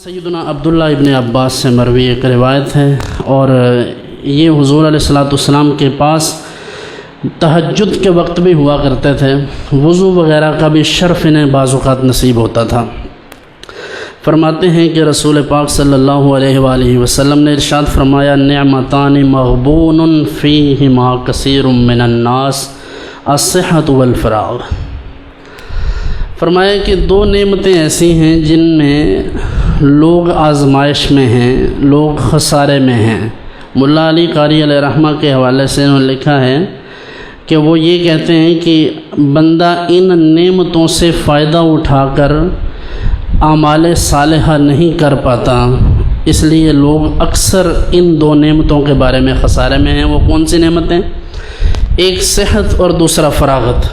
سیدنا عبداللہ ابن عباس سے مروی ایک روایت ہے، اور یہ حضور علیہ الصلوۃ والسلام کے پاس تہجد کے وقت بھی ہوا کرتے تھے، وضو وغیرہ کا بھی شرف انہیں بعض اوقات نصیب ہوتا تھا۔ فرماتے ہیں کہ رسول پاک صلی اللہ علیہ وآلہ وسلم نے ارشاد فرمایا، نعمتان مغبون فیہما کثیر من الناس الصحۃ والفراغ۔ فرمایا کہ دو نعمتیں ایسی ہیں جن میں لوگ آزمائش میں ہیں، لوگ خسارے میں ہیں۔ ملا علی قاری علیہ رحمہ کے حوالے سے انہوں نے لکھا ہے کہ وہ یہ کہتے ہیں کہ بندہ ان نعمتوں سے فائدہ اٹھا کر اعمال صالحہ نہیں کر پاتا، اس لیے لوگ اکثر ان دو نعمتوں کے بارے میں خسارے میں ہیں۔ وہ کون سی نعمتیں؟ ایک صحت اور دوسرا فراغت۔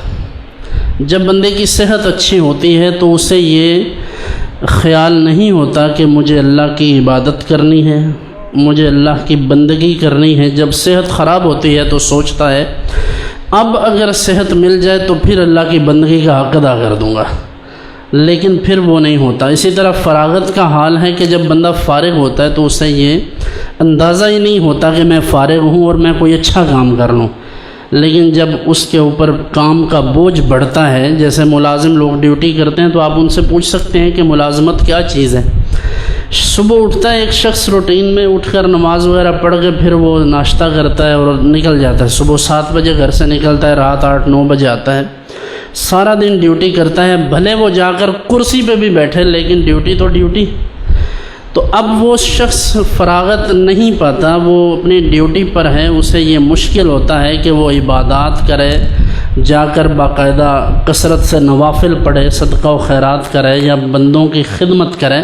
جب بندے کی صحت اچھی ہوتی ہے تو اسے یہ خیال نہیں ہوتا کہ مجھے اللہ کی عبادت کرنی ہے، مجھے اللہ کی بندگی کرنی ہے۔ جب صحت خراب ہوتی ہے تو سوچتا ہے اب اگر صحت مل جائے تو پھر اللہ کی بندگی کا حق ادا کر دوں گا، لیکن پھر وہ نہیں ہوتا۔ اسی طرح فراغت کا حال ہے کہ جب بندہ فارغ ہوتا ہے تو اسے یہ اندازہ ہی نہیں ہوتا کہ میں فارغ ہوں اور میں کوئی اچھا کام کر لوں، لیکن جب اس کے اوپر کام کا بوجھ بڑھتا ہے، جیسے ملازم لوگ ڈیوٹی کرتے ہیں تو آپ ان سے پوچھ سکتے ہیں کہ ملازمت کیا چیز ہے۔ صبح اٹھتا ہے ایک شخص، روٹین میں اٹھ کر نماز وغیرہ پڑھ کے پھر وہ ناشتہ کرتا ہے اور نکل جاتا ہے۔ صبح 7 بجے گھر سے نکلتا ہے، رات 8-9 بجے آتا ہے، سارا دن ڈیوٹی کرتا ہے، بھلے وہ جا کر کرسی پہ بھی بیٹھے لیکن ڈیوٹی تو ڈیوٹی۔ تو اب وہ شخص فراغت نہیں پاتا، وہ اپنی ڈیوٹی پر ہے، اسے یہ مشکل ہوتا ہے کہ وہ عبادات کرے، جا کر باقاعدہ کثرت سے نوافل پڑھے، صدقہ و خیرات کرے یا بندوں کی خدمت کرے۔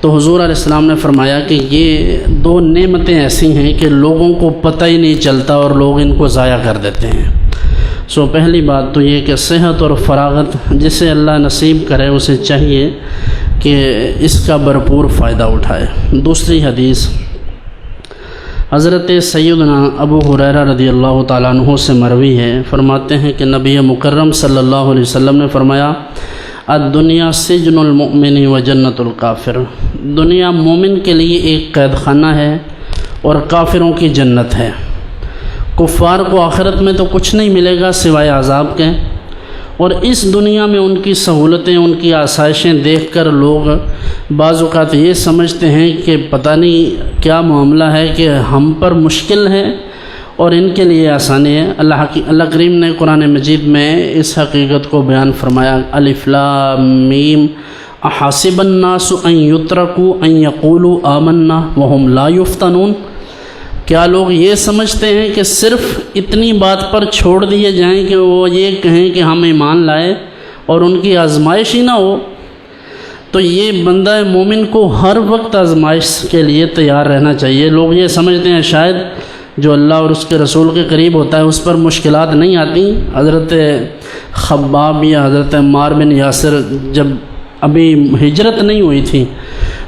تو حضور علیہ السلام نے فرمایا کہ یہ دو نعمتیں ایسی ہیں کہ لوگوں کو پتہ ہی نہیں چلتا اور لوگ ان کو ضائع کر دیتے ہیں۔ پہلی بات تو یہ کہ صحت اور فراغت جسے اللہ نصیب کرے اسے چاہیے کہ اس کا بھرپور فائدہ اٹھائے۔ دوسری حدیث حضرت سیدنا ابو ہریرہ رضی اللہ تعالیٰ عنہ سے مروی ہے، فرماتے ہیں کہ نبی مکرم صلی اللہ علیہ وسلم نے فرمایا، الدنیا سجن المؤمن و جنت الکافر۔ دنیا مومن کے لیے ایک قید خانہ ہے اور کافروں کی جنت ہے۔ کفار کو آخرت میں تو کچھ نہیں ملے گا سوائے عذاب کے، اور اس دنیا میں ان کی سہولتیں، ان کی آسائشیں دیکھ کر لوگ بعض اوقات یہ سمجھتے ہیں کہ پتہ نہیں کیا معاملہ ہے کہ ہم پر مشکل ہے اور ان کے لیے آسانی ہے۔ اللہ کریم نے قرآن مجید میں اس حقیقت کو بیان فرمایا، الف لام میم احاسب الناس ان یترکوا ان یقولوا آمنا وهم لا یفتنون۔ کیا لوگ یہ سمجھتے ہیں کہ صرف اتنی بات پر چھوڑ دیے جائیں کہ وہ یہ کہیں کہ ہم ایمان لائے اور ان کی آزمائش ہی نہ ہو؟ تو یہ بندہ مومن کو ہر وقت آزمائش کے لیے تیار رہنا چاہیے۔ لوگ یہ سمجھتے ہیں شاید جو اللہ اور اس کے رسول کے قریب ہوتا ہے اس پر مشکلات نہیں آتی۔ حضرت خباب یا حضرت عمار بن یاسر جب ابھی ہجرت نہیں ہوئی تھی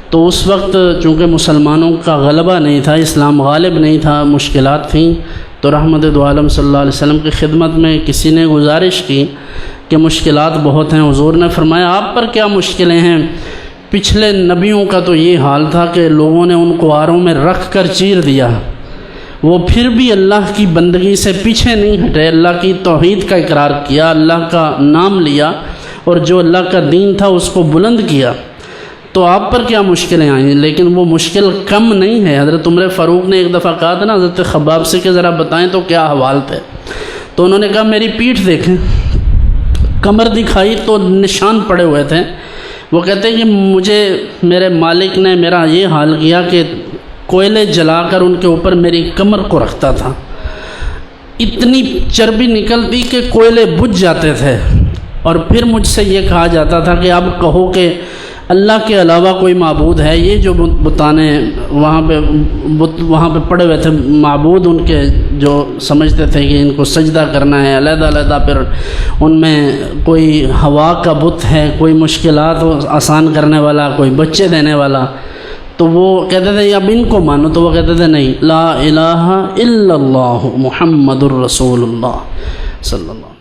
تو اس وقت چونکہ مسلمانوں کا غلبہ نہیں تھا، اسلام غالب نہیں تھا، مشکلات تھیں، تو رحمت دو عالم صلی اللہ علیہ وسلم کی خدمت میں کسی نے گزارش کی کہ مشکلات بہت ہیں۔ حضور نے فرمایا آپ پر کیا مشکلیں ہیں؟ پچھلے نبیوں کا تو یہ حال تھا کہ لوگوں نے ان کو آروں میں رکھ کر چیر دیا، وہ پھر بھی اللہ کی بندگی سے پیچھے نہیں ہٹے، اللہ کی توحید کا اقرار کیا، اللہ کا نام لیا اور جو اللہ کا دین تھا اس کو بلند کیا۔ تو آپ پر کیا مشکلیں آئیں؟ لیکن وہ مشکل کم نہیں ہے۔ حضرت عمر فاروق نے ایک دفعہ کہا تھا نا حضرت خباب سے کہ ذرا بتائیں تو کیا حوال تھے، تو انہوں نے کہا میری پیٹھ دیکھیں، کمر دکھائی تو نشان پڑے ہوئے تھے۔ وہ کہتے ہیں کہ مجھے میرے مالک نے میرا یہ حال کیا کہ کوئلے جلا کر ان کے اوپر میری کمر کو رکھتا تھا، اتنی چربی نکلتی کہ کوئلے بجھ جاتے تھے، اور پھر مجھ سے یہ کہا جاتا تھا کہ اب کہو کہ اللہ کے علاوہ کوئی معبود ہے؟ یہ جو بتانے وہاں پہ پڑے ہوئے تھے معبود، ان کے جو سمجھتے تھے کہ ان کو سجدہ کرنا ہے علیحدہ علیحدہ، پھر ان میں کوئی ہوا کا بت ہے، کوئی مشکلات آسان کرنے والا، کوئی بچے دینے والا، تو وہ کہتے تھے اب ان کو مانو، تو وہ کہتے تھے نہیں، لا الہ الا اللہ محمد الرسول اللہ صلی اللہ علیہ وسلم۔